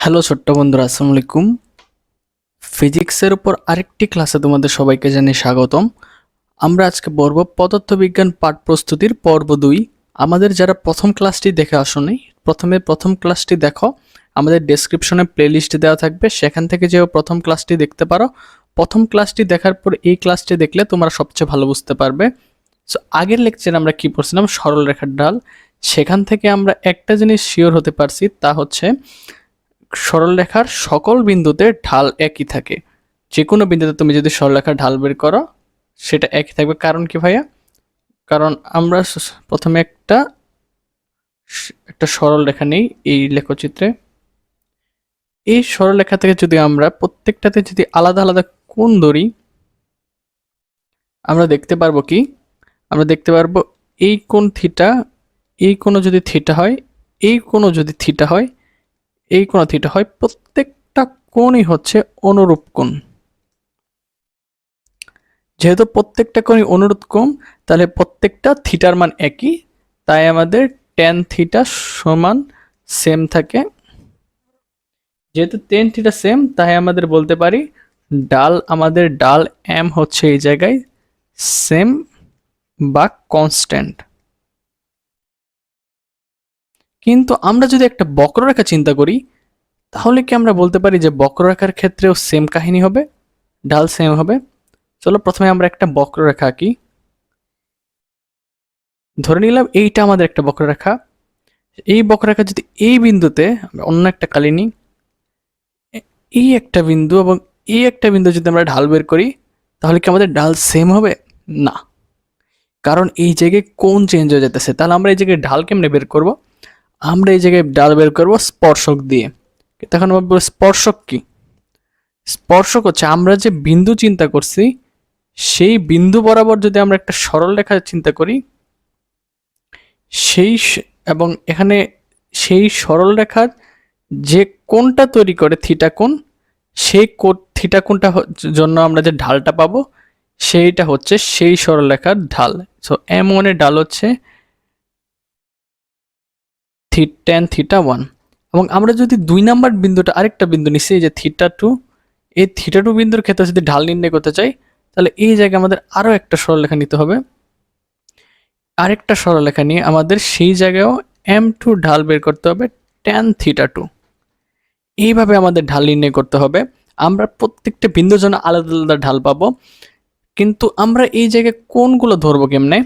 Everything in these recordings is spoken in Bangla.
হ্যালো ছোট্ট বন্ধুরা, আসসালামু আলাইকুম। ফিজিক্সের উপর আরেকটি ক্লাসে তোমাদের সবাইকে জানিয়ে স্বাগতম। আমরা আজকে পড়ব পদার্থবিজ্ঞান পাঠ প্রস্তুতির পর্ব 2। আমাদের যারা প্রথম ক্লাসটি দেখে আসোনি, প্রথম ক্লাসটি দেখো। আমাদের ডেসক্রিপশনে প্লেলিস্ট দেওয়া থাকবে, সেখান থেকে যেও প্রথম ক্লাসটি দেখতে পারো। প্রথম ক্লাসটি দেখার পর এই ক্লাসটি দেখলে তোমরা সবচেয়ে ভালো বুঝতে পারবে। সো আগের লেকচারে আমরা কি পড়ছিলাম, সরলরেখার ঢাল। সেখান থেকে আমরা একটা জিনিস শিওর হতে পারছি, তা হচ্ছে সরলরেখার সকল বিন্দুতে ঢাল একই থাকে। যে কোনো বিন্দুতে তুমি যদি সরলরেখার ঢাল বের করো সেটা একই থাকবে। কারণ কি ভাইয়া? কারণ আমরা প্রথমে একটা সরল রেখা নেই এই লেখচিত্রে। এই সরলরেখা থেকে যদি আমরা প্রত্যেকটাতে যদি আলাদা আলাদা কোণ ধরি, আমরা দেখতে পারবো কি? আমরা দেখতে পারবো এই কোণ থিটা, এই কোণও যদি থিটা হয়, এই কোণও যদি থিটা হয়, এই কোণ থিটা হয়, প্রত্যেকটা কোণই হচ্ছে অনুরূপ কোণ। যেহেতু প্রত্যেকটা কোণই অনুরূপ কোণ, তাহলে প্রত্যেকটা থিটার মান একই, তাই আমাদের ট্যান থিটা সমান সেম থাকে। যেহেতু ট্যান থিটা সেম, তাই আমাদের বলতে পারি আমাদের ডাল এম হচ্ছে এই জায়গায় সেম বা কনস্ট্যান্ট। কিন্তু আমরা যদি একটা বক্ররেখা চিন্তা করি, তাহলে কি আমরা বলতে পারি যে বক্ররেখার ক্ষেত্রেও সেম কাহিনী হবে, ঢাল সেম হবে? চলো প্রথমে আমরা একটা বক্ররেখা আঁকি। ধরে নিলাম এইটা আমাদের একটা বক্ররেখা। এই বক্ররেখা যদি এই বিন্দুতে অন্য একটা কালি নিই, এই একটা বিন্দু এবং এই একটা বিন্দু যদি আমরা ঢাল বের করি, তাহলে কি আমাদের ঢাল সেম হবে? না, কারণ এই জায়গায় কোণ চেঞ্জ হয়ে যেতেছে। তাহলে আমরা এই জায়গায় ঢাল কেমনে বের করব? আমরা এই জায়গায় ঢাল বের করব স্পর্শক দিয়ে। তখন আমরা বলবো স্পর্শক কি? স্পর্শক হচ্ছে আমরা যে বিন্দু চিন্তা করছি, সেই বিন্দু বরাবর যদি আমরা একটা সরল রেখা চিন্তা করি, এবং এখানে সেই সরল রেখার যে কোণটা তৈরি করে থিটা কোণ, সেই থিটা কোণটা জন্য আমরা যে ঢালটা পাবো সেইটা হচ্ছে সেই সরলরেখার ঢাল। সো m1 এর ঢাল হচ্ছে tan থিটা 1। এবং আমরা যদি 2 নাম্বার বিন্দুটা আরেকটা বিন্দু নিচ্ছি, এই যে থিটা 2, এই থিটা 2 বিন্দুর ক্ষেত্রে যদি ঢাল নির্ণয় করতে চাই, তাহলে এই জায়গায় আমাদের আরও একটা সরলরেখা নিতে হবে। আরেকটা সরলরেখা নিয়ে আমাদের সেই জায়গায়ও m2 ঢাল বের করতে হবে tan থিটা 2। এইভাবে আমাদের ঢাল নির্ণয় করতে হবে। আমরা প্রত্যেকটা বিন্দুর জন্য আলাদা আলাদা ঢাল পাবো। কিন্তু আমরা এই জায়গায় কোণগুলো ধরবো কেমনে?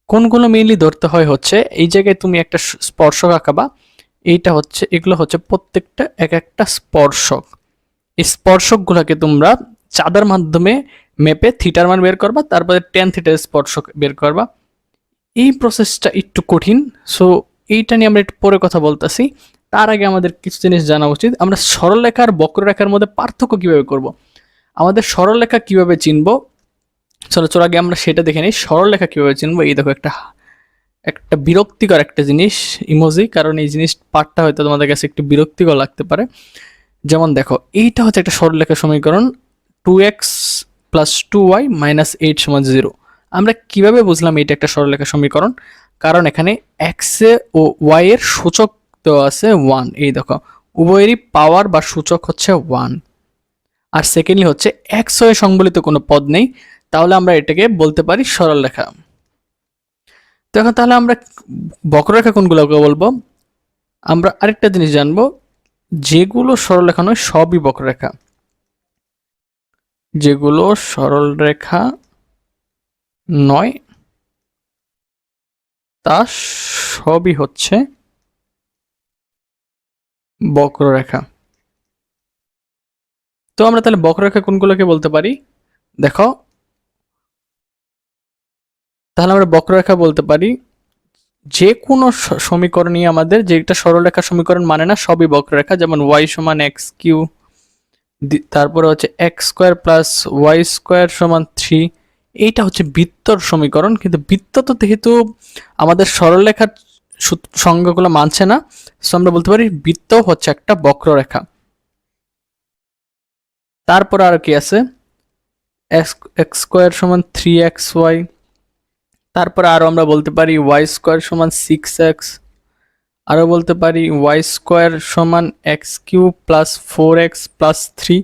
কোণগুলো মেইনলি ধরতে হয় হচ্ছে এই জায়গায় তুমি একটা স্পর্শক আঁকাবা। এগুলো হচ্ছে প্রত্যেকটা এক একটা স্পর্শক। এই স্পর্শকগুলোকে তোমরা চাঁদার মাধ্যমে মেপে থিটার মান বের করবা, তারপরে ট্যান থিটার স্পর্শক বের করবা। এই প্রসেসটা একটু কঠিন, সো এইটা নিয়ে আমরা একটু পরে কথা বলতেছি। তার আগে আমাদের কিছু জিনিস জানা উচিত। আমরা সরলরেখা আর বক্ররেখার মধ্যে পার্থক্য কিভাবে করব, আমাদের সরলরেখা কিভাবে চিনব, চলো আগে আমরা সেটা দেখে নিই। সরলরেখা কিভাবে চিনবো? এই দেখো একটা একটা বিরক্তিকর একটা জিনিস ইমোজি, কারণ এই জিনিস পার্টটা হয়তো তোমাদের কাছে একটু বিরক্তিকর লাগতে পারে। যেমন দেখো, এইটা হচ্ছে একটা সরলরেখা সমীকরণ, 2x প্লাস 2y মাইনাস 8 সমান 0। আমরা কিভাবে বুঝলাম এটা একটা সরলরেখা সমীকরণ? কারণ এখানে x ও y এর সূচক দেওয়া আছে 1। এই দেখো, উভয়েরই পাওয়ার বা সূচক হচ্ছে 1। আর সেকেন্ডলি হচ্ছে এক্স ওয়ে সংবলিত কোনো পদ নেই, তাহলে আমরা এটাকে বলতে পারি সরলরেখা। তো এখন তাহলে আমরা বক্ররেখা কোনগুলোকে বলবো? আমরা আরেকটা জিনিস জানবো, যেগুলো সরলরেখা নয় সবই বক্ররেখা। যেগুলো সরলরেখা নয় তা সবই হচ্ছে বক্ররেখা। তো আমরা তাহলে বক্ররেখা কোনগুলোকে বলতে পারি? দেখো, তাহলে আমরা বক্ররেখা বলতে পারি যে কোনো সমীকরণই আমাদের যেটা সরলরেখা সমীকরণ মানে না, সবই বক্ররেখা। যেমন y সমান এক্স কিউ, তারপরে হচ্ছে x square plus y square সমান 3। এইটা হচ্ছে বৃত্তর সমীকরণ। কিন্তু বৃত্ত তো যেহেতু আমাদের সরলরেখার সংজ্ঞাগুলো মানছে না, সো আমরা বলতে পারি বৃত্ত হচ্ছে একটা বক্ররেখা। তারপর আর কি আছে? এক্স স্কোয়ার সমান 3xy। তারপরে আরও আমরা বলতে পারি ওয়াই স্কোয়ার সমান 6x। আরও বলতে পারি ওয়াই স্কোয়ার সমান x cube plus 4x plus 3।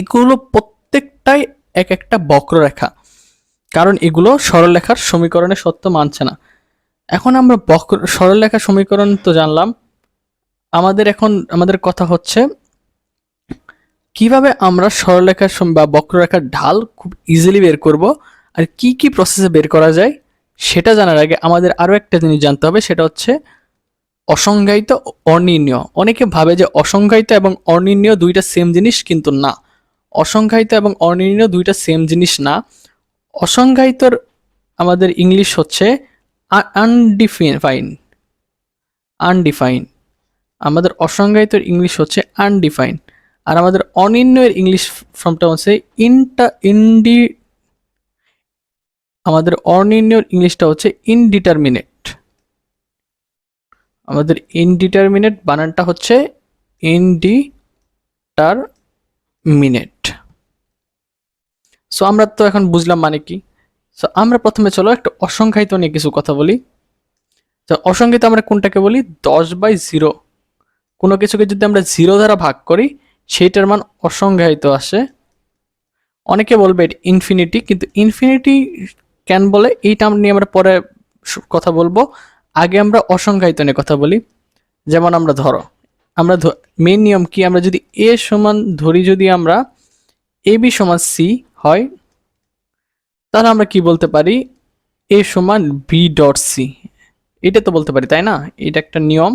এগুলো প্রত্যেকটাই এক একটা বক্ররেখা, কারণ এগুলো সরলরেখার সমীকরণের সত্য মানছে না। এখন আমরা সরলরেখার সমীকরণ তো জানলাম, আমাদের কথা হচ্ছে কিভাবে আমরা সরলরেখার বা বক্ররেখার ঢাল খুব ইজিলি বের করব, আর কি কি প্রসেসে বের করা যায় সেটা জানার আগে আমাদের আরও একটা জিনিস জানতে হবে, সেটা হচ্ছে অসংজ্ঞায়িত ও অনির্ণীয়। অনেকে ভাবে যে অসংজ্ঞায়িত এবং অনির্ণীয় দুইটা সেম জিনিস, কিন্তু না। অসংজ্ঞায়িত এবং অনির্ণীয় দুইটা সেম জিনিস না। অসংজ্ঞায়িতর আমাদের ইংলিশ হচ্ছে আনডিফাইন। আনডিফাইন আমাদের অসংজ্ঞায়িতর ইংলিশ হচ্ছে আনডিফাইন, আর আমাদের অনির্ণয়ের ইংলিশ ফর্মটা হচ্ছে আমাদের অনির্ণয়ের ইংলিশটা হচ্ছে ইনডিটারমিনেট। আমাদের ইনডিটারমিনেট বানানটা হচ্ছে ইনডিটারমিনেট। সো আমরা তো এখন বুঝলাম মানে কি। সো আমরা প্রথমে চলো একটা অসংখ্যায়িত নিয়ে কিছু কথা বলি। তো অসংখ্যায়িত আমরা কোনটাকে বলি? 10/0। কোনো কিছুকে যদি আমরা 0 দ্বারা ভাগ করি সেইটার মান অসংজ্ঞায়িত আসে। অনেকে বলবে এটা ইনফিনিটি, কিন্তু ইনফিনিটি কেন বলে এই টার্ম নিয়ে আমরা পরে কথা বলবো। আগে আমরা অসংজ্ঞায়িত নিয়ে কথা বলি। যেমন আমরা ধরো, আমরা মেন নিয়ম কি, আমরা যদি এ সমান ধরি, যদি আমরা এ বি সমান সি হয়, তাহলে আমরা কি বলতে পারি? এ সমান বি ডট সি, এটা তো বলতে পারি, তাই না? এটা একটা নিয়ম,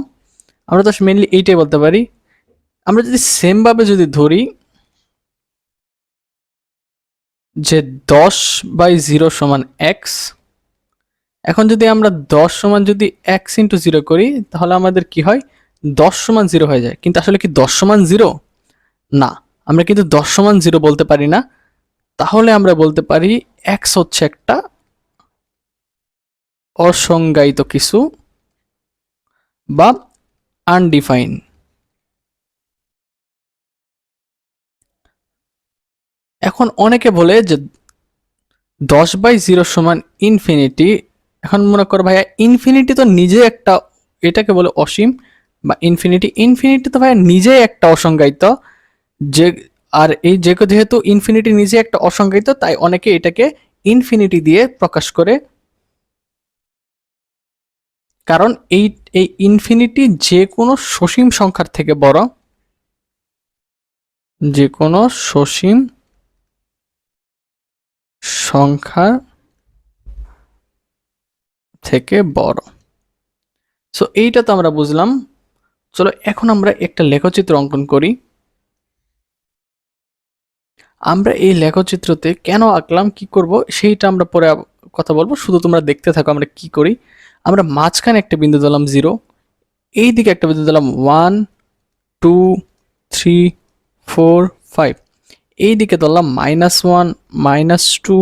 আমরা তো মেনলি এইটাই বলতে পারি। আমরা যদি সেমভাবে যদি ধরি যে 10/0 সমান এক্স, এখন যদি আমরা 10 সমান যদি এক্স ইন্টু 0 করি, তাহলে আমাদের কি হয়? 10 সমান 0 হয়ে যায়। কিন্তু আসলে কি 10 সমান 0? না, আমরা কিন্তু 10 সমান 0 বলতে পারি না। তাহলে আমরা বলতে পারি এক্স হচ্ছে একটা অসংজ্ঞায়িত কিছু বা আনডিফাইন। এখন অনেকে বলে যে 10/0 সমান ইনফিনিটি। এখন মনে করো ভাইয়া, ইনফিনিটি তো নিজে একটা, এটাকে বলে অসীম বা ইনফিনিটি। ইনফিনিটি তো ভাইয়া নিজেই একটা অসংজ্ঞায়িত, যে আর এই যেহেতু ইনফিনিটি নিজে একটা অসংজ্ঞায়িত, তাই অনেকে এটাকে ইনফিনিটি দিয়ে প্রকাশ করে। কারণ এই এই ইনফিনিটি যে কোনো সসীম সংখ্যার থেকে বড়, যে কোনো সসীম সংখ্যা থেকে বড়। সো এইটা তো আমরা বুঝলাম। চলো এখন আমরা একটা লেখচিত্র অঙ্কন করি। আমরা এই লেখচিত্রতে কেন আঁকলাম, কি করব, সেইটা আমরা পরে কথা বলবো। শুধু তোমরা দেখতে থাকো আমরা কি করি। আমরা মাঝখানে একটা বিন্দু দিলাম 0, এই দিকে একটা বিন্দু দিলাম 1 2 3 4 5, এই দিকে ধরলাম -1 -2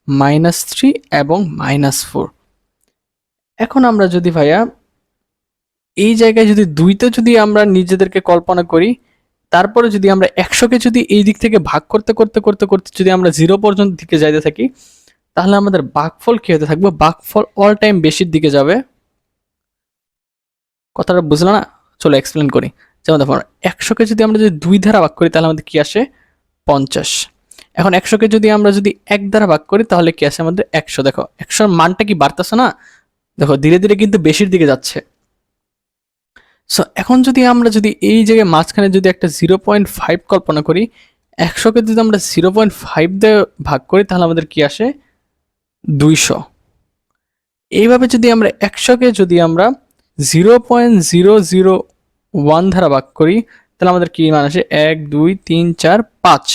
-3 এবং -4। এখন আমরা যদি ভাইয়া এই জায়গায় যদি দুইতে যদি আমরা নিজেদেরকে কল্পনা করি, তারপরে যদি আমরা 100কে যদি এই দিক থেকে ভাগ করতে করতে করতে করতে যদি আমরা 0 পর্যন্ত দিকে যাইতে থাকি, তাহলে আমাদের ভাগফল কি হতে থাকবে? ভাগফল অল টাইম বেশির দিকে যাবে। কথাটা বুঝলে না? চলো এক্সপ্লেন করি। যেমন দেখো, 100কে যদি আমরা যদি 2 দ্বারা ভাগ করি তাহলে আমাদের কি আসে? 50। এখন 100কে যদি আমরা যদি 1 দ্বারা ভাগ করি তাহলে কি আসে? আমাদের 100। দেখো 100 মানটা কি বাড়তেছে না? দেখো ধীরে ধীরে কিন্তু বেশির দিকে যাচ্ছে। সো এখন যদি আমরা যদি এই জায়গায় মাঝখানে যদি একটা 0.5 কল্পনা করি, 100কে যদি আমরা 0.5 দিয়ে ভাগ করি তাহলে আমাদের কি আসে? 200। এইভাবে যদি আমরা 100কে যদি আমরা 0.001 দ্বারা ভাগ করি তাহলে আমাদের কি মান আসে? 1 2 3 4 5।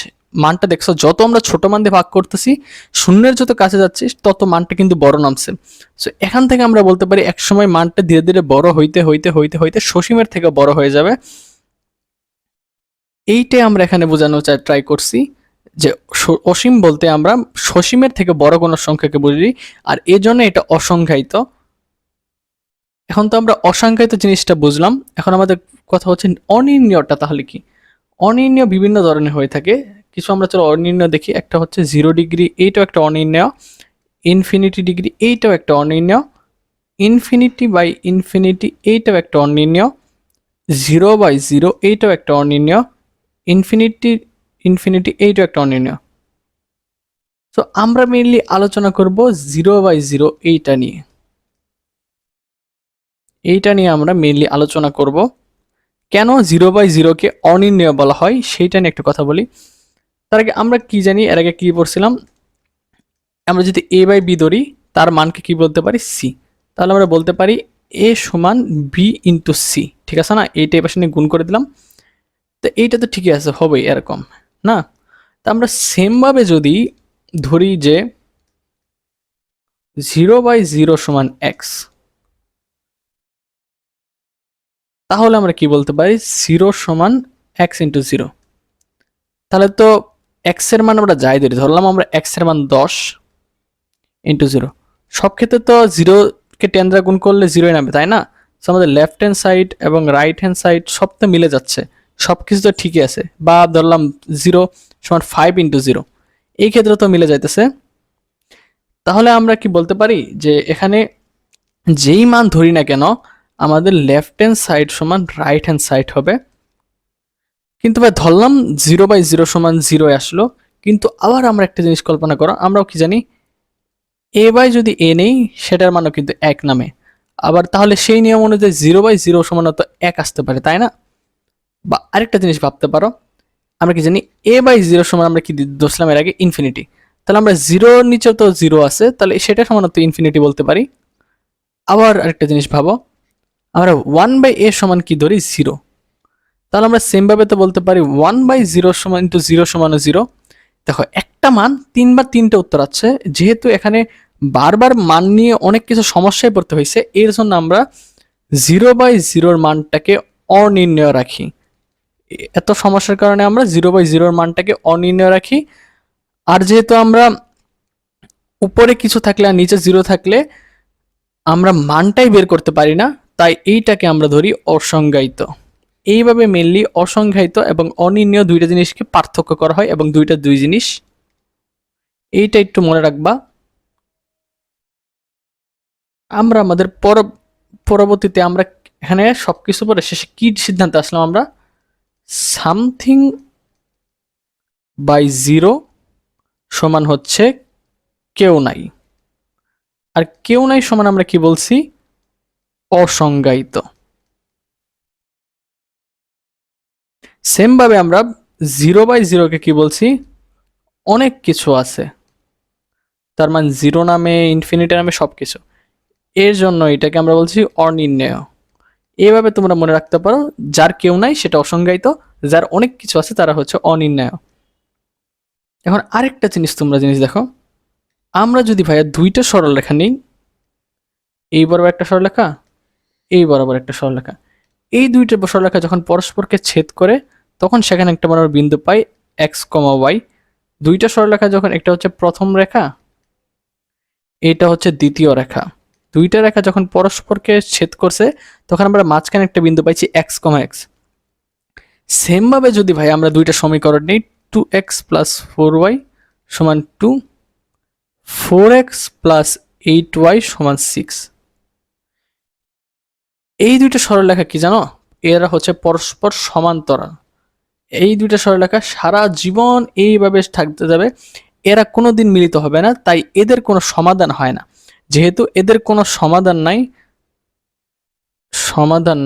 মানটা দেখছো, যত আমরা ছোট মান দিয়ে ভাগ করতেছি, শূন্যের যত কাছে যাচ্ছি তত মানটা কিন্তু বড় নামছে। সো এখান থেকে আমরা বলতে পারি একসময় মানটা ধীরে ধীরে বড় হইতে হইতে হইতে হইতে সসীমের থেকে বড় হয়ে যাবে। এইটাই আমরা এখানে বোঝানো ট্রাই করছি, যে অসীম বলতে আমরা সসীমের থেকে বড় কোনো সংখ্যাকে বুঝি, আর এজন্য এটা অসংখ্যায়িত। এখন তো আমরা অসংখ্যায়িত জিনিসটা বুঝলাম, এখন আমাদের কথা হচ্ছে অনির্ণয়টা। তাহলে কি? অনির্ণয় বিভিন্ন ধরনের হয়ে থাকে। কিছু আমরা চলো অনির্ণয় দেখি। একটা হচ্ছে 0 ডিগ্রি, এইটাও একটা অনির্ণয়। ইনফিনিটি ডিগ্রি, এইটাও একটা অনির্ণয়। ইনফিনিটি বাই ইনফিনিটি এইটাও একটা অনির্ণয়, 0/0 এইটাও একটা অনির্ণয়, ইনফিনিটি ইনফিনিটি এইটাও একটা অনির্ণয়। তো আমরা মেইনলি আলোচনা করব 0/0 এইটা নিয়ে আমরা মেইনলি আলোচনা করব। কেন 0/0-কে অনির্ণয় বলা হয় সেইটা নিয়ে একটু কথা বলি। তার আগে আমরা কি জানি, এর আগে কি পড়ছিলাম, আমরা যদি a/b ধরি তার মানকে কি বলতে পারি, সি। তাহলে আমরা বলতে পারি a সমান b ইন্টু সি, ঠিক আছে না? এইটা এই পাশে নিয়ে গুণ করে দিলাম। তো এইটা তো ঠিকই আছে, হবেই এরকম না? তা আমরা সেমভাবে যদি ধরি যে 0/0 সমান এক্স, তাহলে আমরা কি বলতে পারি 0 সমান এক্স ইন্টু 0। তাহলে তো এক্স এর মান আমরা যাই ধরি, ধরলাম আমরা এক্স এর মান 10 ইন্টু 0। সব ক্ষেত্রে তো 0-কে 10 দ্বারা গুণ করলে 0-ই নামবে, তাই না? তো আমাদের লেফট হ্যান্ড সাইড এবং রাইট হ্যান্ড সাইড সব তো মিলে যাচ্ছে, সব কিছু তো ঠিকই আছে। বা ধরলাম 0 সমান 5 ইন্টু 0, এই ক্ষেত্রে তো মিলে যাইতেছে। তাহলে আমরা কি বলতে পারি যে এখানে যেই মান ধরি না কেন আমাদের লেফট হ্যান্ড সাইড সমান রাইট হ্যান্ড সাইড হবে। কিন্তু ভাই ধরলাম 0/0 সমান 0 আসলো, কিন্তু আবার আমরা একটা জিনিস কল্পনা করো, আমরাও কি জানি যদি এ নেই সেটার মানও কিন্তু 1 নামে। আবার তাহলে সেই নিয়ম অনুযায়ী 0/0 সমান তো 1 আসতে পারে, তাই না? বা আরেকটা জিনিস ভাবতে পারো, আমরা কি জানি a/0 সমান আমরা কি ধরছিলাম এর আগে, ইনফিনিটি। তাহলে আমরা 0-র নিচেও তো 0 আছে, তাহলে সেটা সমান তো ইনফিনিটি বলতে পারি। আবার আরেকটা জিনিস ভাবো, আমরা 1/a সমান কি ধরি, 0। তাহলে আমরা সেমভাবে তো বলতে পারি 1/0 সমান ইন্টু 0 সমানও 0। দেখো একটা মান 3 বার 3টে উত্তর আছে, যেহেতু এখানে বারবার মান নিয়ে অনেক কিছু সমস্যায় পড়তে হয়েছে, এর জন্য আমরা 0/0-র মানটাকে অনির্ণয় রাখি। এত সমস্যার কারণে আমরা 0/0-র মানটাকে অনির্ণয় রাখি। আর যেহেতু আমরা উপরে কিছু থাকলে আর নিচে 0 থাকলে আমরা মানটাই বের করতে পারি না, তাই এইটাকে আমরা ধরি অসংজ্ঞায়িত। এইভাবে মেনলি অসংজ্ঞায়িত এবং অনির্ণয় দুইটা জিনিসকে পার্থক্য করা হয়, এবং দুইটা দুই জিনিস, এইটা একটু মনে রাখবা। আমরা আমাদের পরবর্তীতে আমরা এখানে সবকিছু পরে শেষে কি সিদ্ধান্তে আসলাম আমরা, সামথিং বাই 0 সমান হচ্ছে কেউ নাই। আর কেউ নাই সমান আমরা কি বলছি, অসংজ্ঞায়িত। সেম ভাবে আমরা 0/0-কে কি বলছি, অনেক কিছু আছে, তার মানে 0 নামে, ইনফিনিটি নামে সবকিছু। এর জন্য এটাকে আমরা বলছি অনির্ণেয়। এইভাবে তোমরা মনে রাখতে পারো, যার কেউ নাই সেটা অসংজ্ঞায়িত, যার অনেক কিছু আছে তারা হচ্ছে অনির্ণেয়। এখন আরেকটা জিনিস দেখো, আমরা যদি ভাইয়া দুইটা সরলরেখা নিই, এই বরাবর একটা সরলরেখা, এই বরাবর একটা সরলরেখা, এই দুইটা সরলরেখা যখন পরস্পরকে ছেদ করে তখন সেখানে একটা আমরা বিন্দু পাই x, y। দুইটা সরলরেখা যখন, একটা হচ্ছে প্রথম রেখা, এটা হচ্ছে দ্বিতীয় রেখা, দুইটা রেখা যখন পরস্পরকে ছেদ করছে তখন আমরা মাঝখানে একটা বিন্দু পাইছি x, x। সেম ভাবে যদি ভাই আমরা দুইটা সমীকরণ নিই, 2x + 4y সমান 2, 4x + 8y সমান 6। এই দুইটা সরলরেখা কি জানো, এরা হচ্ছে পরস্পর সমান্তরাল। এই দুইটা সরলরেখা সারা জীবন এইভাবে থাকতে যাবে, এরা কোনোদিন মিলিত হবে না, তাই এদের কোনো সমাধান হয় না। যেহেতু এদের কোনো সমাধান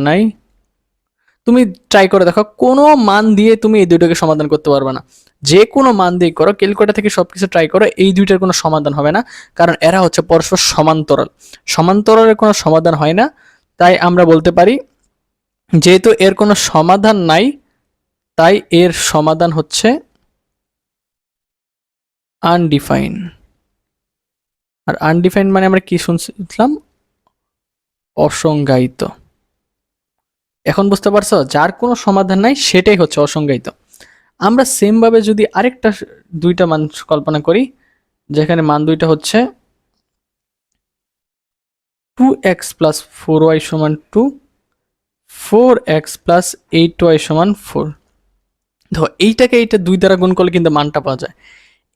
নাই, তুমি ট্রাই করে দেখো, কোনো মান দিয়ে তুমি এই দুইটাকে সমাধান করতে পারবে না। যে কোনো মান দিয়ে করো, ক্যালকুলেটর থেকে সবকিছু ট্রাই করো, এই দুইটার কোনো সমাধান হবে না, কারণ এরা হচ্ছে পরস্পর সমান্তরাল। সমান্তরালের কোনো সমাধান হয় না, তাই আমরা বলতে পারি যেহেতু এর কোনো সমাধান নাই, তাই এর সমাধান হচ্ছে আনডিফাইন। আর আনডিফাইন মানে আমরা কি শুনছিলাম, অসংজ্ঞায়িত। এখন বুঝতে পারছো, যার কোনো সমাধান নাই সেটাই হচ্ছে অসংজ্ঞায়িত। আমরা সেম ভাবে যদি আরেকটা দুইটা মান কল্পনা করি, যেখানে মান দুইটা হচ্ছে 2x + 4y সমান 2, 4x + 8y সমান 4। দেখো এইটাকে এইটা দুই দ্বারা গুণ করলে কিন্তু মানটা পাওয়া যায়।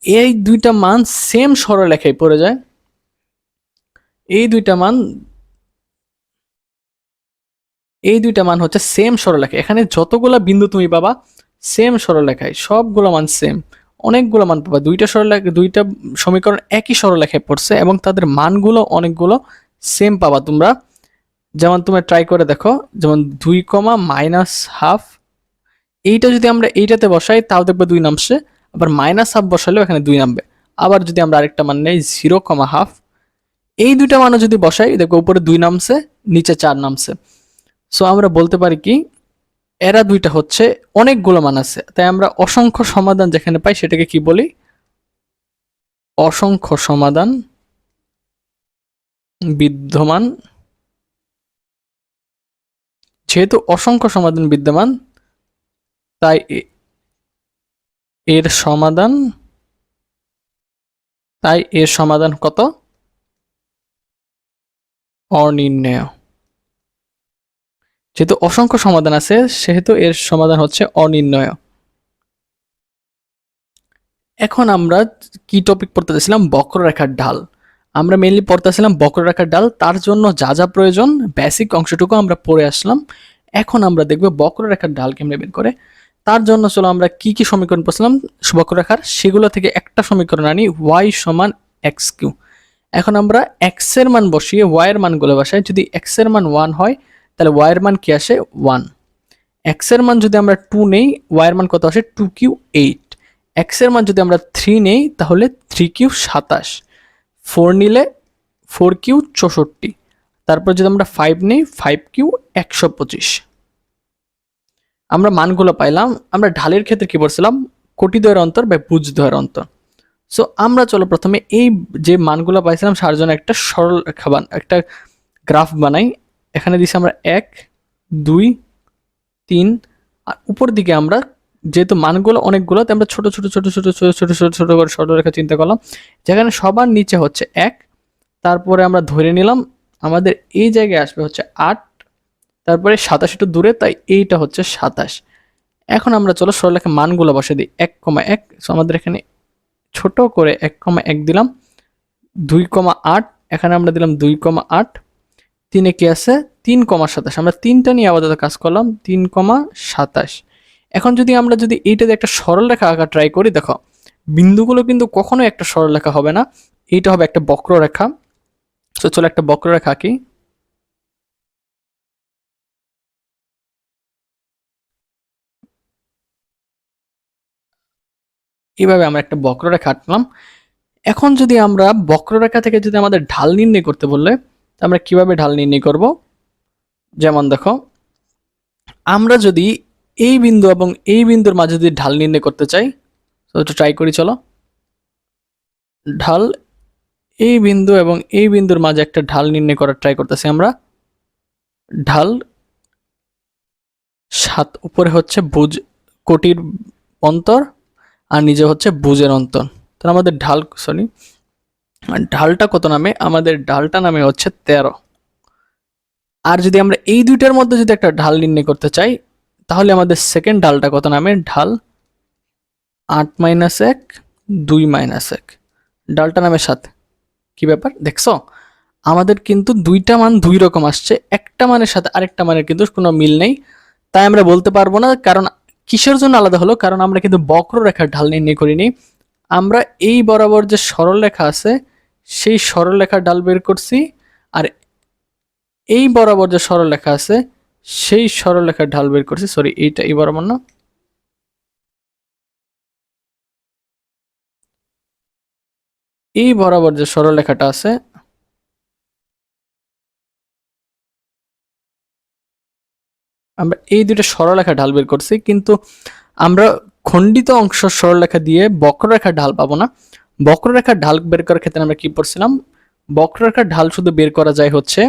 এই দুইটা মান সেম সরলরেখায় পড়ে যায়, এই দুইটা মান এই দুইটা মান হচ্ছে সেম সরলরেখায়। এখানে যতগুলা বিন্দু তুমি পাবা সেম সরলরেখায়, সবগুলো মান সেম, অনেকগুলো মান পাবা। দুইটা সরলরেখা, দুইটা সমীকরণ একই সরলরেখায় পড়ছে এবং তাদের মানগুলো অনেকগুলো সেম পাবা তোমরা। যেমন তোমরা ট্রাই করে দেখো, যেমন 2, এইটা যদি আমরা এইটাতে বসাই তাও দেখবে 2 নামছে, আবার -1/2 বসালেও এখানে 2 নামবে। আবার যদি আমরা আরেকটা মান নেই 0,1/2, এই দুইটা মানও যদি বসাই দেখো উপরে 2 নামছে, নিচে 4 নামছে। সো আমরা বলতে পারি কি, এরা দুইটা হচ্ছে অনেকগুলো মান আছে, তাই আমরা অসংখ্য সমাধান যেখানে পাই সেটাকে কি বলি? অসংখ্য সমাধান বিদ্যমান। যেহেতু অসংখ্য সমাধান বিদ্যমান, তাই এর সমাধান, কত? অনির্ণেয়। যেহেতু অসংখ্য সমাধান আছে সেহেতু এর সমাধান হচ্ছে অনির্ণেয়। এখন আমরা কি টপিক পড়তেছিলাম? বক্ররেখার ঢাল। আমরা মেইনলি পড়তেছিলাম বক্ররেখার ঢাল, তার জন্য যা যা প্রয়োজন বেসিক অংশটুকু আমরা পড়ে আসলাম। এখন আমরা দেখব বক্ররেখার ঢাল কেমনে বের করে। তার জন্য চলো আমরা কি কি সমীকরণ পড়ছিলাম বক্ররেখার, সেগুলো থেকে একটা সমীকরণ আনি, y সমান xq। এখন আমরা x এর মান বসিয়ে y এর মানগুলো বসাই। যদি x এর মান 1 হয় তাহলে y এর মান কি আসে? 1। x এর মান যদি আমরা 2 নেই, y এর মান কত আসে? 2q 8। x এর মান যদি আমরা 3 নেই তাহলে 3q 27, 4 নিলে 4q 64, তারপর যদি আমরা 5 নেই 5q 125। আমরা মানগুলো পাইলাম। আমরা ঢালের ক্ষেত্রে কি বলছিলাম? কোটিদ্বয়ের অন্তর বা ভুজদ্বয়ের অন্তর। সো আমরা চলো প্রথমে এই যে মানগুলো পাইছিলাম তার জন্য একটা সরল রেখা একটা গ্রাফ বানাই। এখানে দিছি আমরা 1, 2, 3, আর উপর দিকে আমরা যেহেতু মানগুলো অনেকগুলো তাই আমরা ছোট ছোট ছোট ছোট ছোট ছোট ছোট ছোট করে সরলরেখা চিন্তা করলাম, যেখানে সবার নিচে হচ্ছে 1। তারপরে আমরা ধরে নিলাম আমাদের এই জায়গায় আসবে হচ্ছে 8, তারপরে 27 একটু দূরে, তাই এইটা হচ্ছে 27। এখন আমরা চলো সরলরেখা মানগুলো বসে দিই। 1,1, সো আমাদের এখানে ছোট করে 1,1 দিলাম। 2,8, এখানে আমরা দিলাম 2,8। 3 কি আছে? 3,27। আমরা তিনটা নিয়ে আপাতত কাজ করলাম, 3,27। এখন যদি আমরা এইটাতে একটা সরলরেখা আঁকা ট্রাই করি, দেখো বিন্দুগুলো কিন্তু কখনোই একটা সরলরেখা হবে না, এইটা হবে একটা বক্ররেখা। তো চলো একটা বক্ররেখা আঁকি। এইভাবে আমরা একটা বক্ররেখা আঁকলাম। এখন যদি আমরা বক্ররেখা থেকে যদি আমাদের ঢাল নির্ণয় করতে বললে, আমরা কিভাবে ঢাল নির্ণয় করব? যেমন দেখো, আমরা যদি এই বিন্দু এবং এই বিন্দুর মাঝে যদি ঢাল নির্ণয় করতে চাই, তো একটু ট্রাই করি চলো। ঢাল, এই বিন্দু এবং এই বিন্দুর মাঝে একটা ঢাল নির্ণয় করার ট্রাই করতেছি আমরা। ঢাল 7, উপরে হচ্ছে ভুজ কোটির অন্তর আর নিচে হচ্ছে ভুজের অন্তর। তাহলে আমাদের ঢালটা কত নামে? আমাদের ঢালটা নামে হচ্ছে 13। আর যদি আমরা এই দুইটার মধ্যে যদি একটা ঢাল নির্ণয় করতে চাই তাহলে আমাদের সেকেন্ড ঢালটা কত নামে? ঢাল 8 - 1, 2 - 1, ডালটা নামে 7। কি ব্যাপার দেখছো? আমাদের কিন্তু দুইটা মান দুই রকম আসছে, একটা মানের সাথে আরেকটা মানের কিন্তু কোনো মিল নেই। তাই আমরা বলতে পারবো না। কারণ কিসের জন্য আলাদা হলো? কারণ আমরা কিন্তু বক্ররেখার ঢাল নির্ণয় করিনি, আমরা এই বরাবর যে সরলরেখা আছে সেই সরলরেখার ঢাল বের করছি, আর এই বরাবর যে সরলরেখা আছে সেই সরলরেখার ঢাল বের করছি। সরি, এইটা এই বরাবর না, এই বরাবর যে সরলরেখাটা আছে আমরা এই দুটো সরলরেখা ঢাল বের করছি, কিন্তু আমরা খণ্ডিত অংশ সরলরেখা দিয়ে বক্ররেখার ঢাল পাবো না। বক্ররেখার ঢাল বের করার ক্ষেত্রে আমরা কি পড়ছিলাম? বক্ররেখার ঢাল শুধু বের করা যায় হচ্ছে,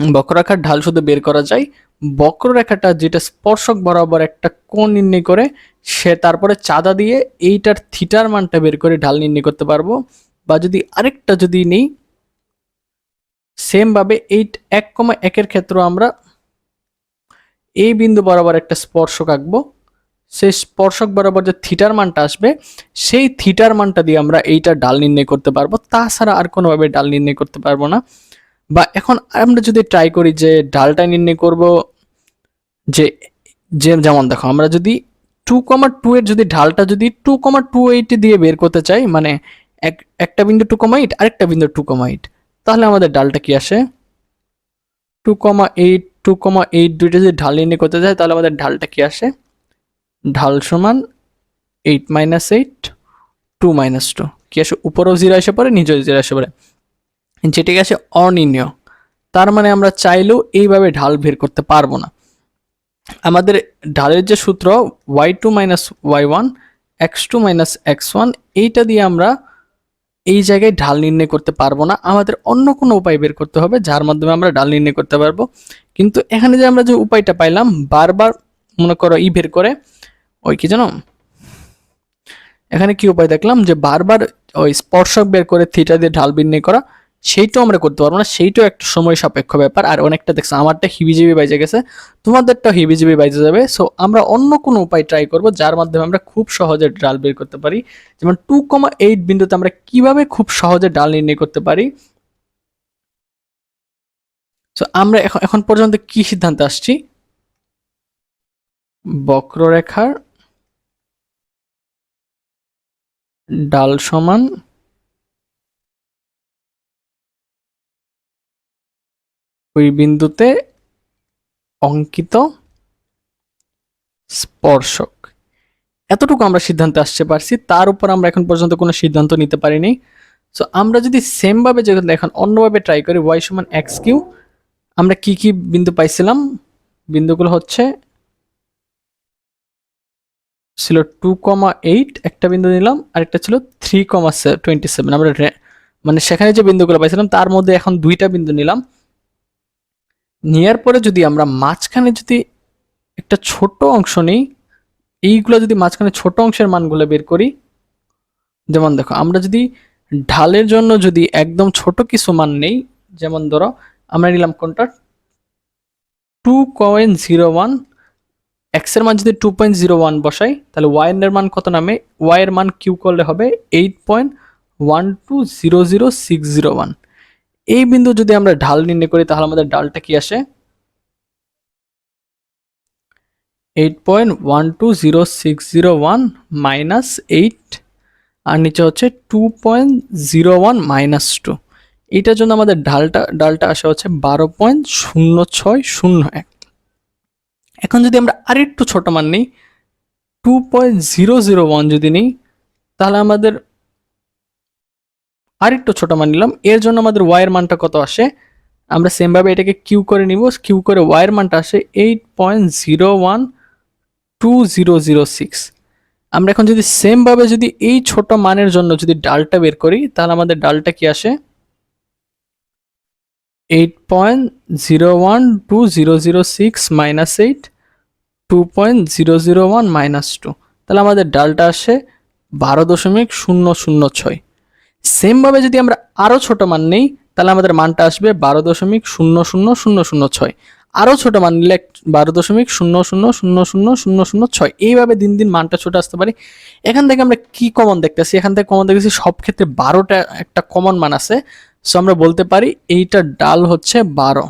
বক্ররেখার ঢাল শুধু বের করা যায় বক্ররেখাটা যেটা স্পর্শক বরাবর একটা কোণ নির্ণয় করে, সে তারপরে চাঁদা দিয়ে এইটার থিটার মানটা বের করে ঢাল নির্ণয় করতে পারবো। বা যদি আরেকটা যদি নেই, সেম ভাবে 1,1 ক্ষেত্রে আমরা এই বিন্দু বরাবর একটা স্পর্শক আঁকবো, সেই স্পর্শক বরাবর যে থিটার মানটা আসবে সেই থিটার মানটা দিয়ে আমরা এইটা ঢাল নির্ণয় করতে পারবো। তাছাড়া আর কোনোভাবে ঢাল নির্ণয় করতে পারবো না। বা এখন আমরা যদি ট্রাই করি যে ঢালটা নির্ণয় করব, যে যেমন দেখো আমরা যদি 2,2 এর যদি ঢালটা যদি 2,28 দিয়ে বের করতে চাই, মানে একটা বিন্দু 2,8 আরেকটা বিন্দু 2,8, তাহলে আমাদের ঢালটা কি আসে 2,8 2,8 দুইটা যদি ঢাল নির্ণয় করতে চাই তাহলে আমাদের ঢালটা কি আসে, ঢাল সমান 8 - 8 2 - 2 কি আসে, উপরেও 0 এসে পড়ে নিচেও 0 এসে পড়ে, যেটাকে আসে অনির্ণেয়। তার মানে আমরা চাইলেও এইভাবে ঢাল বের করতে পারবো না। আমাদের ঢালের যে সূত্র y2 - y1 x2 - x1, এইটা দিয়ে আমরা এই জায়গায় ঢাল নির্ণয় করতে পারবো না, আমাদের অন্য কোনো উপায় বের করতে হবে যার মাধ্যমে আমরা ঢাল নির্ণয় করতে পারবো। কিন্তু এখানে যে আমরা যে উপায়টা পাইলাম বারবার মনে করো বের করে ওই কি জানো, এখানে কি উপায় দেখলাম যে বারবার ওই স্পর্শক বের করে থিটা দিয়ে ঢাল নির্ণয় করা, সেইটাও আমরা করতে পারবো না, সেইটাও একটা সময় সাপেক্ষ ব্যাপার। আর অনেকটা দেখছো আমারটা হিবিজিবি বাইজে গেছে, তোমাদেরটাও হিবিজিবি বাইজে যাবে। সো আমরা অন্য কোনো উপায় ট্রাই করব যার মাধ্যমে আমরা খুব সহজে ঢাল বের করতে পারি। যেমন 2,8 বিন্দুতে আমরা কিভাবে খুব সহজে ঢাল নির্ণয় করতে পারি। সো আমরা এখন পর্যন্ত কি সিদ্ধান্তে আসছি, বক্ররেখার ঢাল সমান ওই বিন্দুতে অঙ্কিত স্পর্শক, এতটুকু আমরা সিদ্ধান্তে আসতে পারছি। তার উপর আমরা এখন পর্যন্ত কোনো সিদ্ধান্ত নিতে পারিনি। সো আমরা যদি সেম ভাবে যেগুলো এখন অন্যভাবে ট্রাই করি, y সমান x কিউ, আমরা কি কি বিন্দু পাইছিলাম, বিন্দুগুলো হচ্ছে ছিল 2,8 একটা বিন্দু নিলাম, আরেকটা ছিল 3,27। আমরা মানে সেখানে যে বিন্দুগুলো পাইছিলাম তার মধ্যে এখন দুইটা বিন্দু নিলাম, নেওয়ার পরে যদি আমরা মাঝখানে যদি একটা ছোট অংশ নিই, এইগুলো যদি মাঝখানে ছোট অংশের মানগুলো বের করি, যেমন দেখো আমরা যদি ঢালের জন্য যদি একদম ছোট কিছু মান নেই, যেমন ধরো আমরা নিলাম কোনটা 2,01, এক্স এর মান যদি 2.01 বসাই তাহলে ওয়াই এর মান কত নামে, ওয়াই এর মান কিউ করলে হবে 8.12000601। এই বিন্দু যদি আমরা ঢাল নির্ণয় করি তাহলে আমাদের ঢালটা কি আসে 8.120601 মাইনাস 8, আর নিচে হচ্ছে 2.01 - 2। এটার জন্য আমাদের ঢালটা আসে হচ্ছে 12.0601। এখন যদি আমরা আরেকটু ছোট মান নিই 2.001 যদি নিই, তাহলে আমাদের আরেকটু ছোট মান নিলাম, এর জন্য আমাদের ওয়াই এর মানটা কত আসে, আমরা সেম ভাবে এটাকে কিউ করে নিব, কিউ করে ওয়াই এর মানটা আসে 8.012006। আমরা এখন যদি সেম ভাবে যদি এই ছোট মানের জন্য যদি ডালটা বের করি তাহলে আমাদের ডালটা কি আসে 8.012006 মাইনাস 8 2.001 মাইনাস 2, তাহলে আমাদের ডালটা আসে 12.006। সেম ভাবে যদি আমরা আরো ছোট মান নেই তাহলে আমাদের মানটা আসবে 12.00006। আরো ছোট মান নিলে 12.0000006। এইভাবে দিন দিন মানটা ছোট আসতে পারে। এখান থেকে আমরা কি কমন দেখতেছি, এখান থেকে কমন দেখতেছি সব ক্ষেত্রে 12টা একটা কমন মান আছে। সো আমরা বলতে পারি এইটার ডাল হচ্ছে 12।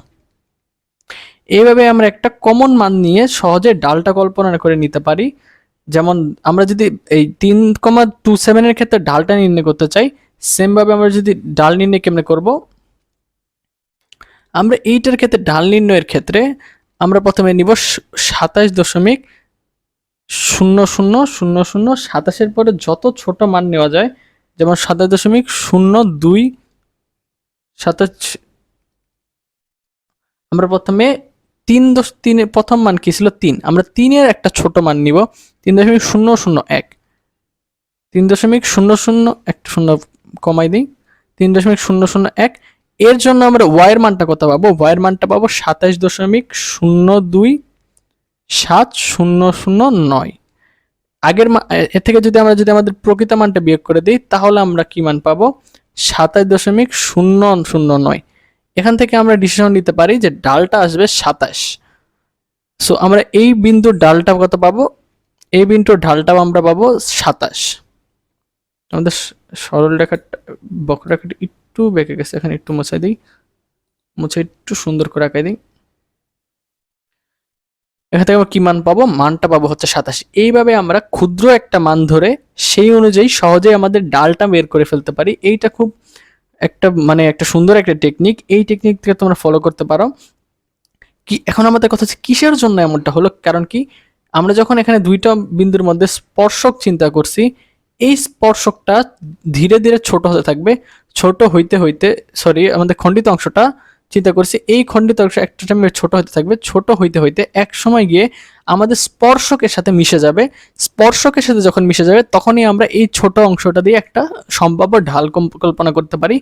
এইভাবে আমরা একটা কমন মান নিয়ে সহজে ডালটা কল্পনা করে নিতে পারি। যেমন আমরা যদি এই 3,27 এর ক্ষেত্রে ডালটা নির্ণয় করতে চাই, সেম ভাবে আমরা যদি ডাল নির্ণয় কেমনে করব, আমরা এইটার ক্ষেত্রে ডাল নির্ণয়ের ক্ষেত্রে আমরা প্রথমে নিব 27.0000, 27-এর পরে যত ছোট মান নেওয়া যায়, যেমন 27.0227। আমরা প্রথমে 3.3 প্রথম মান কি ছিল 3, আমরা 3-এর একটা ছোট মান নিব 3.001, 3.00 একটা শূন্য কমাই দিই 3.001। এর জন্য আমরা ওয়াই এর মানটা কত পাবো, ওয়াই এর মানটা পাবো 27.027009। আগের এর থেকে যদি আমাদের প্রকৃত মানটা বিয়োগ করে দিই তাহলে আমরা কি মান পাবো 27.009। এখান থেকে আমরা ডিসিশন নিতে পারি যে ডালটা আসবে 27। সো আমরা এই বিন্দুর ডালটা কত পাবো, এই বিন্দুর ঢালটাও আমরা পাবো 27। আমাদের সরল রেখাটা বক্ররেখাটা একটু বেঁকে গেছে, এখানে একটু মুছে দিই। মুছে একটু সুন্দর করে আঁকাই দিই। এখান থেকে আমরা কি মান পাবো? মানটা পাবো হচ্ছে 87। এইভাবে আমরা ক্ষুদ্র একটা মান ধরে সেই অনুযায়ী সহজেই আমাদের ডালটা বের করে ফেলতে পারি। এইটা খুব একটা মানে একটা সুন্দর একটা টেকনিক। এই টেকনিকটা তোমরা ফলো করতে পারো। কি এখন আমাদের কথা হচ্ছে কিসের জন্য এমনটা হলো? কারণ কি আমরা যখন এখানে দুইটা বিন্দুর মধ্যে স্পর্শক চিন্তা করছি, এই স্পর্শকটা ধীরে ধীরে ছোট হতে থাকবে। ছোট হইতে হইতে সরি আমাদের খণ্ডিত অংশটা চিন্তা করছি, এই খণ্ডিত অংশ একটা টাইমে ছোট হতে থাকবে। ছোট হইতে হইতে এক সময় গিয়ে আমাদের স্পর্শকের সাথে মিশে যাবে। স্পর্শকের সাথে যখন মিশে যাবে তখনই আমরা এই ছোট অংশটা দিয়ে একটা সম্ভাব্য ঢাল কল্পনা করতে পারি,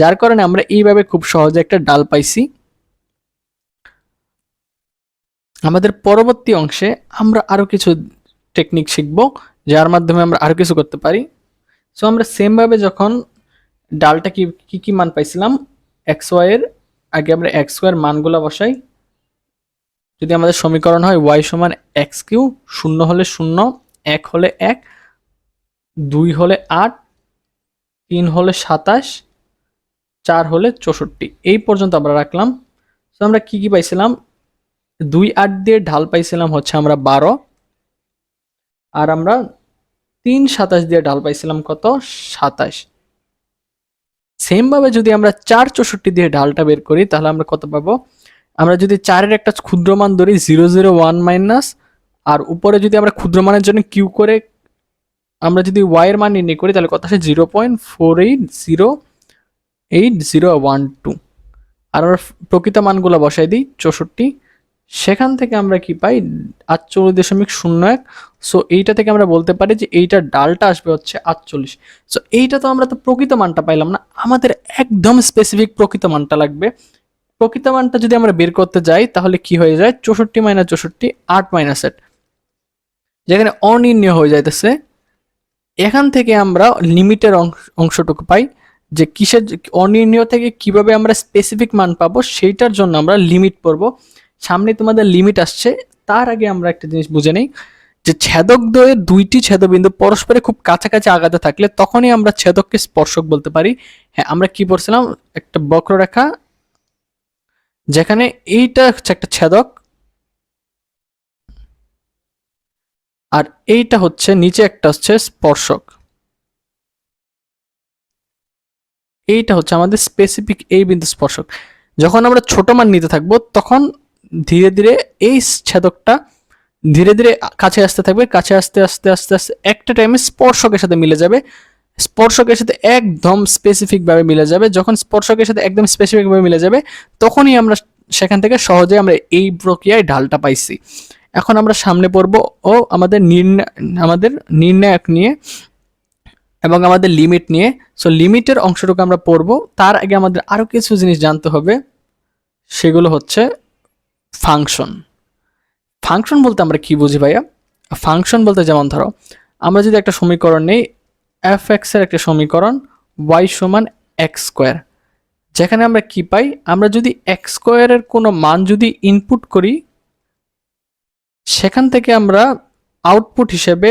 যার কারণে আমরা এইভাবে খুব সহজে একটা ডাল পাইছি। আমাদের পরবর্তী অংশে আমরা আরো কিছু টেকনিক শিখব, যার মাধ্যমে আমরা আরো কিছু করতে পারি। সো আমরা সেম ভাবে যখন ডালটা কি কি কি মান পাইছিলাম, এক্স ওয়াই এর আগে আমরা এক্স ওয়াই এর মানগুলো বসাই। যদি আমাদের সমীকরণ হয় ওয়াই সমান এক্স কিউ, 0 হলে 0, 1 হলে 1, 2 হলে 8, 3 হলে 27, 4 হলে 64, এই পর্যন্ত আমরা রাখলাম। তো আমরা কি কি পাইছিলাম? 2 8 দিয়ে ঢাল পাইছিলাম হচ্ছে আমরা 12, আর আমরা 3 27 দিয়ে ঢাল পাইছিলাম কত? 27। সেম ভাবে যদি আমরা 4 64 দিয়ে ঢালটা বের করি তাহলে আমরা কত পাবো? আমরা যদি 4 এর একটা ক্ষুদ্র মান ধরি 001 মাইনাস, আর উপরে যদি আমরা ক্ষুদ্র মানের জন্য কিউ করে আমরা যদি ওয়াই এর মান নির্ণয় করি তাহলে কত আসে? 0.480812। আর আমরা প্রকৃত মানগুলো বসাই দিই 64। সেখান থেকে আমরা কি পাই? 48.01। সো এইটা থেকে আমরা বলতে পারি যে এইটার ডালটা আসবে হচ্ছে 48। সো এইটা তো আমরা তো প্রকৃত মানটা পাইলাম না, আমাদের একদম স্পেসিফিক প্রকৃত মানটা লাগবে। প্রকৃত মানটা যদি আমরা বের করতে যাই তাহলে কি হয়ে যায়? 64 মাইনাস 64, 8 মাইনাস 8, যেখানে অনির্ণয় হয়ে যাইতেছে। এখান থেকে আমরা লিমিটের অংশটুকু পাই, যে কিসের অনির্ণয় থেকে কিভাবে আমরা স্পেসিফিক মান পাবো সেইটার জন্য আমরা লিমিট পড়বো। সামনে তোমাদের লিমিট আসছে, তার আগে আমরা একটা জিনিস বুঝে নেই, যে ছেদক দ্বয়ের দুইটি ছেদবিন্দু পরস্পরে খুব কাছাকাছি আগাতে থাকলে তখনই আমরা ছেদককে স্পর্শক বলতে পারি। হ্যাঁ, আমরা কি পড়ছিলাম? একটা বক্ররেখা, যেখানে এইটা হচ্ছে একটা ছেদক আর এইটা হচ্ছে নিচে একটা হচ্ছে স্পর্শক। এইটা হচ্ছে আমাদের স্পেসিফিক এই বিন্দু স্পর্শক। যখন আমরা ছোট মান নিতে থাকবো তখন ধীরে ধীরে এই ছেদকটা ধীরে ধীরে কাছে আসতে থাকবে, কাছে আসতে আসতে আস্তে আস্তে একটা টাইমে স্পর্শকের সাথে মিলে যাবে। স্পর্শকের সাথে একদম স্পেসিফিক ভাবে মিলে যাবে। যখন স্পর্শকের সাথে একদম স্পেসিফিক ভাবে মিলে যাবে তখনই আমরা সেখান থেকে সহজে আমরা এই প্রক্রিয়ায় ঢালটা পাইছি। এখন আমরা সামনে পড়বো ও আমাদের নির্ণায়ক নিয়ে এবং আমাদের লিমিট নিয়ে। সো লিমিটের অংশটুকু আমরা পড়বো, তার আগে আমাদের আরো কিছু জিনিস জানতে হবে, সেগুলো হচ্ছে ফাংশন। ফাংশন বলতে আমরা কি বুঝি ভাইয়া? ফাংশন বলতে যেমন ধরো আমরা যদি একটা সমীকরণ নেই, এফ এক্স এর একটা সমীকরণ ওয়াই সমান এক্স স্কোয়ার, যেখানে আমরা কি পাই? আমরা যদি এক্স স্কোয়ারের কোনো মান যদি ইনপুট করি সেখান থেকে আমরা আউটপুট হিসেবে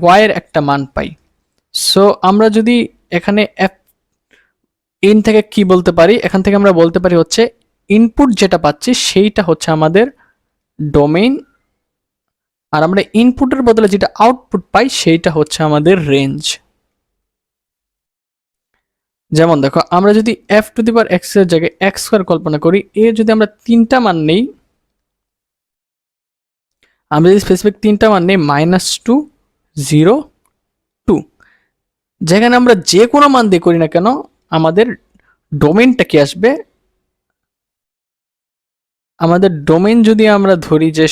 ওয়াই এর একটা মান পাই। সো আমরা যদি এখানে ইন থেকে কি বলতে পারি? এখান থেকে আমরা বলতে পারি হচ্ছে ইনপুট যেটা পাচ্ছি সেইটা হচ্ছে আমাদের ডোমেইন, আর আমরা ইনপুটের বদলে যেটা আউটপুট পাই সেইটা হচ্ছে আমাদের রেঞ্জ। যেমন দেখো আমরা যদি F to the power x এর জায়গায় এক্স স্কোয়ার কল্পনা করি, এর যদি আমরা তিনটা মান নেই, আমরা যদি স্পেসিফিক তিনটা মান নেই -2, 0, 2, যেখানে আমরা যে কোনো মান দিয়ে করি না কেন আমাদের ডোমেইনটা কি আসবে? আমাদের ডোমেইন যদি আমরা ধরি যে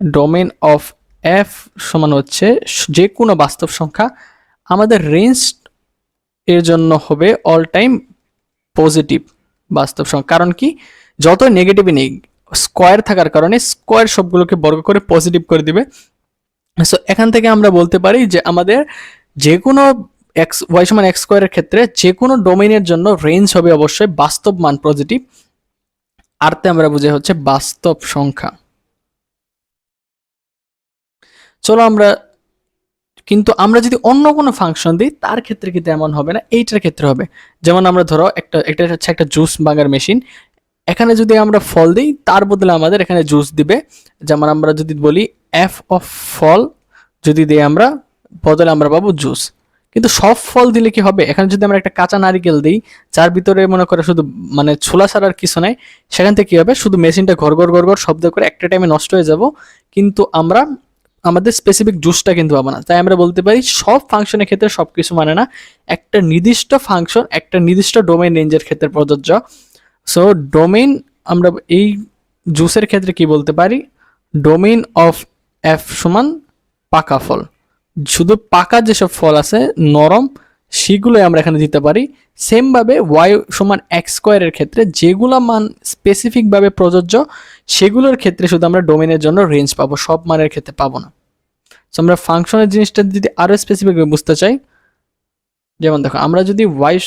ডোমেইন অফ এফ সমান হচ্ছে যে কোনো বাস্তব সংখ্যা, আমাদের রেঞ্জ এর জন্য হবে অল টাইম পজিটিভ বাস্তব সংখ্যা। কারণ কি? যত নেগেটিভই নেই, স্কোয়ার থাকার কারণে স্কোয়ার সবগুলোকে বর্গ করে পজিটিভ করে দিবে। সো এখান থেকে আমরা বলতে পারি যে আমাদের যে কোনো এক্স ওয়াই সমান এক্স স্কোয়ারের ক্ষেত্রে যে কোনো ডোমেইনের জন্য রেঞ্জ হবে অবশ্যই বাস্তব মান পজিটিভ, আরতে আমরা বুঝে হচ্ছে বাস্তব সংখ্যা। চলো আমরা কিন্তু আমরা যদি অন্য কোনো ফাংশন দিই তার ক্ষেত্রে কিন্তু এমন হবে না, এইটার ক্ষেত্রে হবে। যেমন আমরা ধরো এটা হচ্ছে একটা জুস বাগার মেশিন, এখানে যদি আমরা ফল দিই তার বদলে আমাদের এখানে জুস দিবে। যেমন আমরা যদি বলি এফ অফ ফল যদি দিই আমরা, বদলে আমরা পাবো জুস। কিন্তু সব ফল দিলে কি হবে, এখানে যদি আমরা একটা কাঁচা নারিকেল দিই যার ভিতরে মনে করে শুধু মানে ছোলা ছাড়ার কিছু নাই, সেখান থেকে কি হবে, শুধু মেশিনটা ঘর ঘর ঘর ঘর শব্দ করে একটা টাইমে নষ্ট হয়ে যাব, কিন্তু আমরা আমাদের স্পেসিফিক জুসটা কিন্তু পাবো না। তাই আমরা বলতে পারি সব ফাংশনের ক্ষেত্রে সব কিছু মানে না, একটা নির্দিষ্ট ফাংশন একটা নির্দিষ্ট ডোমেইন রেঞ্জের ক্ষেত্রে প্রযোজ্য। সো ডোমেইন আমরা এই জুসের ক্ষেত্রে কি বলতে পারি, ডোমেইন অফ এফ সমান পাকা ফল। শুধু পাকা যেসব ফল আছে নরম সেগুলোই আমরা এখানে দিতে পারি। সেমভাবে ওয়াই সমান এক্স স্কোয়ারের ক্ষেত্রে যেগুলো মান স্পেসিফিকভাবে প্রযোজ্য সেগুলোর ক্ষেত্রে শুধু আমরা ডোমেইনের জন্য রেঞ্জ পাবো, সব মানের ক্ষেত্রে পাবো না। সো আমরা ফাংশনের জিনিসটা যদি আরো স্পেসিফিকভাবে বুঝতে চাই, যেমন দেখো আমরা যদি ওয়াই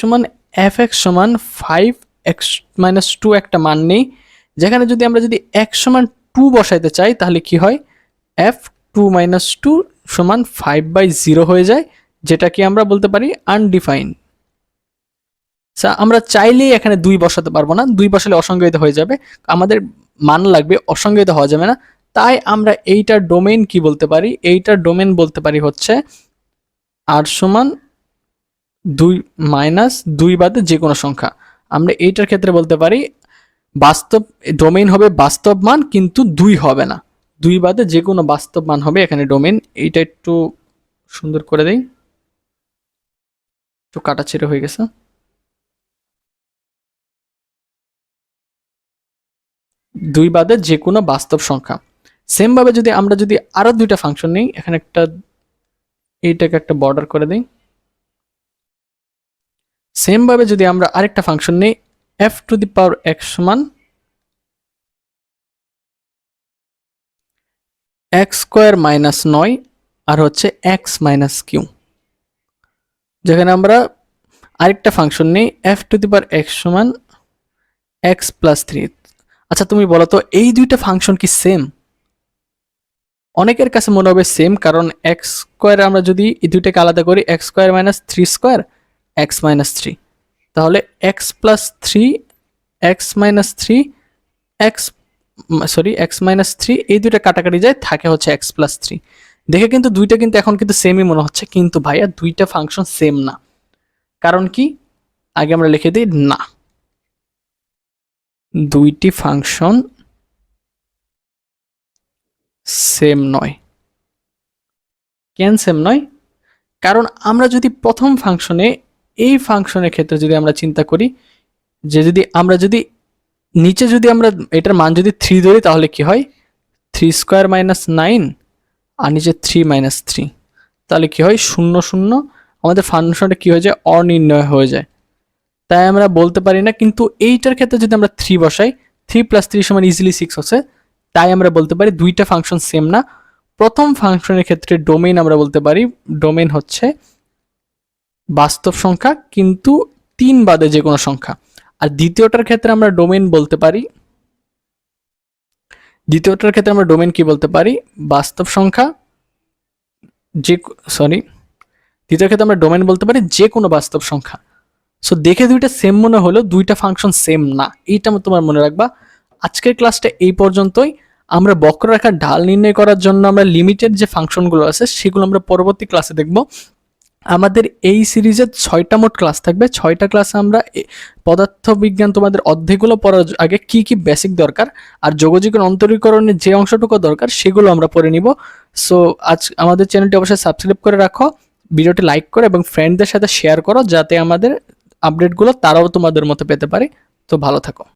সমান এফ এক্স সমান 5x-2 একটা মান নেই, যেখানে যদি আমরা যদি x সমান 2 বসাইতে চাই তাহলে কি হয়, f2-2 সমান 5/0 হয়ে যায়, যেটা কি আমরা বলতে পারি আনডিফাইন্ড। আমরা চাইলেই এখানে 2 বসাতে পারবো না, 2 বসালে অসংজ্ঞায়িত হয়ে যাবে, আমাদের মান লাগবে, অসংজ্ঞায়িত হওয়া যাবে না। তাই আমরা এইটার ডোমেইন কি বলতে পারি, এইটার ডোমেইন বলতে পারি হচ্ছে r সমান 2 বাদে যে কোনো সংখ্যা। আমরা এইটার ক্ষেত্রে বলতে পারি বাস্তব ডোমেইন হবে বাস্তব মান, কিন্তু 2 হবে না, 2 বাদে যে কোনো বাস্তব মান হবে এখানে ডোমেইন। এইটা একটু সুন্দর করে দেই, একটু কাটাছিড়ে হয়ে গেছে। 2 বাদে যে কোনো বাস্তব সংখ্যা। সেম ভাবে যদি আমরা যদি আরো দুইটা ফাংশন নিই, এখানে এইটাকে একটা বর্ডার করে দিই। সেম ভাবে যদি আমরা আরেকটা ফাংশন নিই f⁴x সমান x² - 9 আর হচ্ছে x - q, যেখানে আমরা আরেকটা ফাংশন নিই f⁴x সমান x+3। আচ্ছা তুমি বলো তো এই দুইটা ফাংশন কি সেম? অনেকের কাছে মনে হবে সেম, কারণ x² আমরা যদি এই দুইটাকে আলাদা করি x² - 3² x - 3, তাহলে x+3 x - 3 x - 3 এই দুইটা কাটাকাটি যায়, থাকে হচ্ছে x+3। দেখে কিন্তু দুইটা কিন্তু এখন কিন্তু সেমই মনে হচ্ছে, কিন্তু ভাইয়া দুইটা ফাংশন সেম না। কারণ কি, আগে আমরা লিখে দিই না, দুইটি ফাংশন সেম নয়। কেন সেম নয়? কারণ আমরা যদি প্রথম ফাংশনে এই ফাংশনের ক্ষেত্রে যদি আমরা চিন্তা করি যে যদি নিচে যদি আমরা এটার মান যদি 3 ধরি তাহলে কি হয়, 3² - 9 আর নিচে 3 - 3, তাহলে কি হয় 0 0, আমাদের ফাংশনটা কি হয়ে যায়, অনির্ণয় হয়ে যায়। তাই আমরা বলতে পারি না। কিন্তু এইটার ক্ষেত্রে যদি আমরা 3 বসাই, 3 + 3 = ইজিলি 6 হচ্ছে, তাই আমরা বলতে পারি দুইটা ফাংশন সেম না। প্রথম ফাংশনের ক্ষেত্রে ডোমেইন আমরা বলতে পারি ডোমেইন হচ্ছে বাস্তব সংখ্যা কিন্তু 3 বাদে যে কোনো সংখ্যা। আর দ্বিতীয়টার ক্ষেত্রে আমরা ডোমেইন বলতে পারি, দ্বিতীয়টার ক্ষেত্রে আমরা ডোমেইন কি বলতে পারি, বাস্তব সংখ্যা দ্বিতীয় ক্ষেত্রে আমরা ডোমেইন বলতে পারি যে কোনো বাস্তব সংখ্যা। সো দেখে দুইটা সেম মনে হলো, দুইটা ফাংশন সেম না, এইটা তোমার মনে রাখবা। আজকের ক্লাসটা এই পর্যন্তই। আমরা বক্ররেখার ঢাল নির্ণয় করার জন্য আমরা লিমিটেড যে ফাংশনগুলো আছে সেগুলো আমরা পরবর্তী ক্লাসে দেখব। আমাদের এই সিরিজের 6টা মোট ক্লাস থাকবে। 6টা ক্লাসে আমরা পদার্থবিজ্ঞান তোমাদের অধ্যায়গুলো পড়ার আগে কি কি বেসিক দরকার আর যোগযোগের অন্তরীকরণের যে অংশটুকু দরকার সেগুলো আমরা পড়ে নিব। সো আজ আমাদের চ্যানেলটি অবশ্যই সাবস্ক্রাইব করে রাখো, ভিডিওটি লাইক করো এবং ফ্রেন্ডদের সাথে শেয়ার করো, যাতে আমাদের আপডেটগুলো তারাও তোমাদের মতো পেতে পারে। তো ভালো থাকো।